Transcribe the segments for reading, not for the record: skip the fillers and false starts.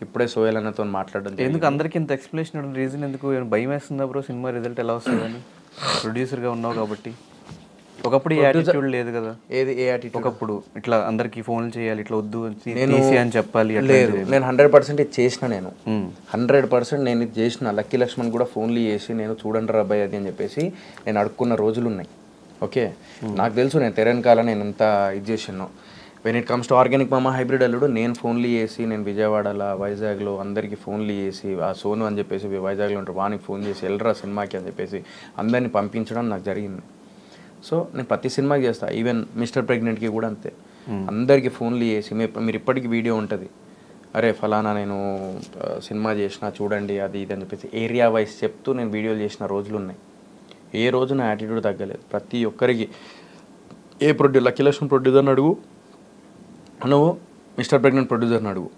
ఇప్పుడే సోయల్ అన్నతో మాట్లాడడం ఎందుకు జరిగింది. అందరికి ఇంత ఎక్స్ప్లెనేషన్ రీజన్ ఎందుకు? ఏమైనా భయం వేస్తుందా బ్రో సినిమా రిజల్ట్ ఎలా వస్తుందని? ప్రొడ్యూసర్గా ఉన్నావు కాబట్టి. ఒకప్పుడు ఈ యాటిట్యూడ్ లేదు కదా. ఏది ఏ యాటిట్యూడ్? ఒకప్పుడు ఇట్లా అందరికి ఫోన్లు చేయాలి, ఇట్లా వద్దు నేను తీసి అని చెప్పాలి. లేదు, నేను 100% ఇది చేసిన. నేను 100% నేను ఇది చేసిన. లక్కీ లక్ష్మణ్ కూడా ఫోన్లు చేసి నేను చూడండి రా అబ్బాయి అది అని చెప్పేసి నేను అడుక్కున్న రోజులు ఉన్నాయి. ఓకే, నాకు తెలుసు నేను తెరనకాల నేను ఎంత ఇది చేసాను. When it comes to organic మామ హైబ్రిడ్ అల్లుడు నేను ఫోన్లు చేసి, నేను విజయవాడలో వైజాగ్లో అందరికీ ఫోన్లు చేసి, ఆ సోను అని చెప్పేసి వైజాగ్లో ఉంటారు వానికి ఫోన్ చేసి వెళ్ళరా సినిమాకి అని చెప్పేసి అందరినీ పంపించడం నాకు జరిగింది. సో నేను ప్రతి సినిమాకి చేస్తాను. ఈవెన్ మిస్టర్ ప్రెగ్నెంట్కి కూడా అంతే. అందరికీ ఫోన్లు చేసి మీరు ఇప్పటికీ వీడియో ఉంటుంది, అరే ఫలానా నేను సినిమా చేసిన చూడండి అది ఇది అని చెప్పేసి ఏరియా వైజ్ చెప్తూ నేను వీడియోలు చేసిన రోజులు ఉన్నాయి. ఏ రోజు నా యాటిట్యూడ్ తగ్గలేదు. ప్రతి ఒక్కరికి ఏ లక్కీ లక్ష్మణ్ ప్రొడ్యూసర్ని అడుగు, నువ్వు మిస్టర్ ప్రెగ్నెంట్ ప్రొడ్యూసర్ని అడుగు,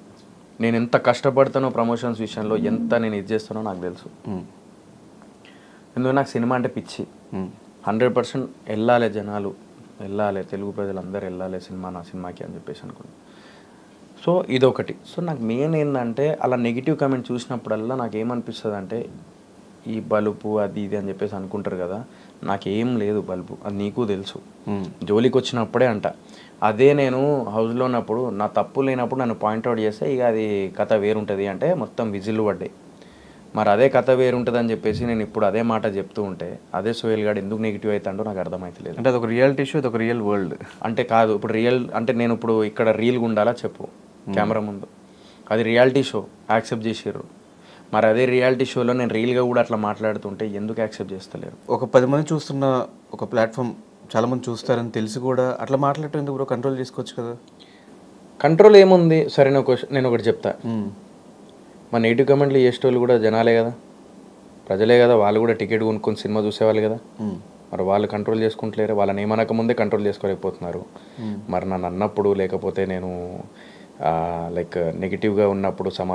నేను ఎంత కష్టపడతానో ప్రమోషన్స్ విషయంలో, ఎంత నేను ఇది చేస్తానో నాకు తెలుసు. ఎందుకంటే నాకు సినిమా అంటే పిచ్చి. 100% వెళ్ళాలి, జనాలు వెళ్ళాలి, తెలుగు ప్రజలు అందరూ వెళ్ళాలి నా సినిమాకి అని చెప్పేసి అనుకున్నాను. సో ఇదొకటి. సో నాకు మెయిన్ ఏంటంటే అలా నెగిటివ్ కామెంట్ చూసినప్పుడల్లా నాకు ఏమనిపిస్తుంది అంటే ఈ బలుపు అది ఇది అని చెప్పేసి అనుకుంటారు కదా, నాకేం లేదు బల్బు, అది నీకు తెలుసు. జోలికి వచ్చినప్పుడే అంట. అదే నేను హౌస్లో ఉన్నప్పుడు నా తప్పు లేనప్పుడు నన్ను పాయింట్అవుట్ చేస్తే ఇక అది కథ వేరుంటుంది అంటే మొత్తం విజిల్లు పడ్డాయి. మరి అదే కథ వేరుంటుంది అని చెప్పేసి నేను ఇప్పుడు అదే మాట చెప్తూ ఉంటే అదే సోయల్ గాడు ఎందుకు నెగిటివ్ అవుతాడో నాకు అర్థమవుతలేదు. అంటే అదొక రియాలిటీ షో, అదొక రియల్ వరల్డ్ అంటే కాదు. ఇప్పుడు రియల్ అంటే నేను ఇప్పుడు ఇక్కడ రీల్గా ఉండాలా చెప్పు కెమెరా ముందు, అది రియాలిటీ షో యాక్సెప్ట్ చేసారు. మరి అదే రియాలిటీ షోలో నేను రీల్గా కూడా అట్లా మాట్లాడుతుంటే ఎందుకు యాక్సెప్ట్ చేస్తలేరు? ఒక 10 మంది చూస్తున్న ఒక ప్లాట్ఫామ్ చాలామంది చూస్తారని తెలిసి కూడా అట్లా మాట్లాడటం ఎందుకు బ్రో? కంట్రోల్ చేసుకోవచ్చు కదా. కంట్రోల్ ఏముంది? సరే నేను ఒకటి చెప్తా. మన నెగిటివ్ కమెంట్లు చేసేటోళ్ళు కూడా జనాలే కదా, ప్రజలే కదా, వాళ్ళు కూడా టికెట్ కొనుక్కొని సినిమా చూసేవాళ్ళు కదా. మరి వాళ్ళు కంట్రోల్ చేసుకుంటలేరు, వాళ్ళని ఏమనక ముందే కంట్రోల్ చేసుకోలేకపోతున్నారు. మరి నన్ను అన్నప్పుడు లేకపోతే నేను లైక్ నెగిటివ్గా ఉన్నప్పుడు